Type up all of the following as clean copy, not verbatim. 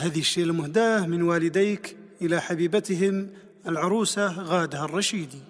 هذه الشيلة مهداة من والديك إلى حبيبتهم العروسة غادة الرشيدي.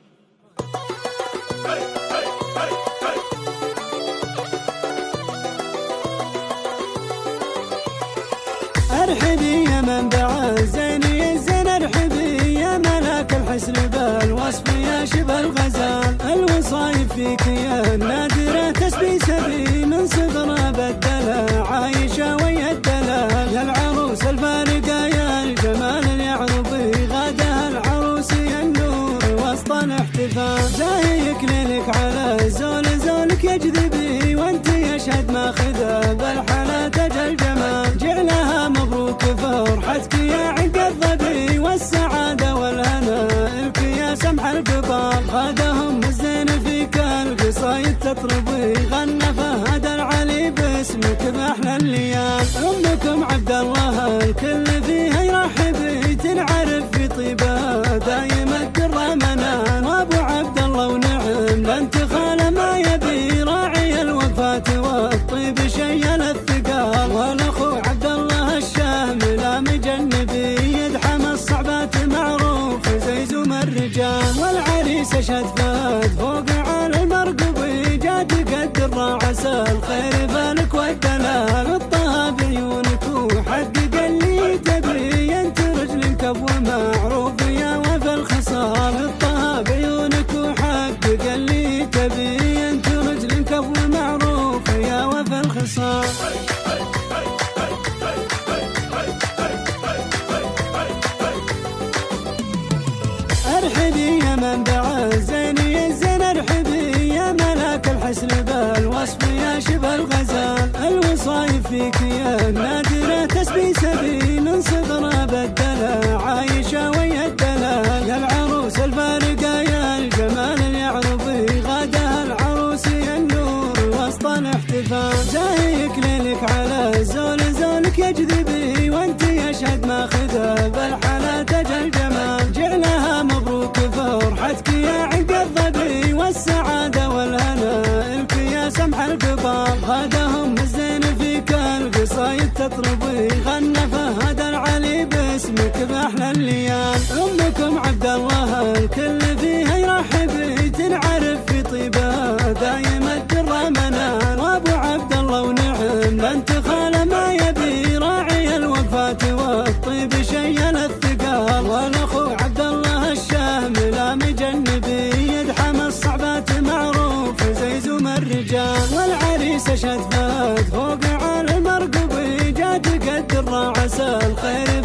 ارحبي يا منبع الزين الزين، ارحبي يا ملاك الحسن بالوصف يا شبه الغزال. الوصايف فيك يا النادرة تسبي سبي، من صغرى بدلها عايشة ويا الدلال. يا العروس الفارقة يا الجمال اليعربي، غادة العروس يا النور وسط الاحتفال. زاهيك ليلك على الزول زولك يجذبي، وانت يشهد ماخذه بالحلا تج الجمال. جعلها مبروك فرحتك يا عقد الظبي، والسعادة والهنا لك يا سمح القبال. غادهم الزين فيك القصايد تطربي، غنى فهد العلي باسمك بأحلى الليال. أمكم عبد الله الكل فيها يرحبي، تنعرف في طيبها دايم الدر منان. وابو عبد الله ونعم لن تخال ما يبي، راعي الوفات والطيب شيل الثقال. والاخو عبد الله الشام لا مجنبي، يدحم الصعبات معروف زي زوم الرجال. والعريس اشهد فهد فوق على المرقبي، جاد قد الراعسى الخير بالك والدلال. الطه بعيونك وحقق اللي تبي، انت رجل كب ومعروف يا وفى الخصال. الطه بعيونك وحقق اللي تبي، انت رجل كب ومعروف يا وفى الخصال. ارحبي يا منبع الزين الزين، ارحبي يا ملاك الحسن بالوصف يا شبه الغزال. الوصايف فيك يا النادرة تسبي سبي، من صغرى بدلها عايشة ويا الدلال. يا العروس الفارقة يا الجمال اليعربي، غادة العروس يا النور وسط الاحتفال. زاهيك ليلك على الزول زولك يجذبي، وانت يشهد ماخذه بالحلا تج الجمال. جعلها مبروك فرحتك يا عقد الظبي، والسعادة والهنا لك يا سمح القبال. غادهم الزين فيك القصايد تطربي، غنى فهد العلي باسمك بأحلى الليال. أمكم عبد الله الكل فيها يرحبي، تنعرف في طيبها دايم الدر منان. وابو عبد الله ونعم لن تخال ما يبي، راعي الوفات والطيب شيل الثقال. والاخو عبد الله الشام لا مجنبي، يدحم الصعبات معروف زي زوم الرجال. والعريس اشهد فهد فوق على المرقبي، جاد قد الراعسى الخير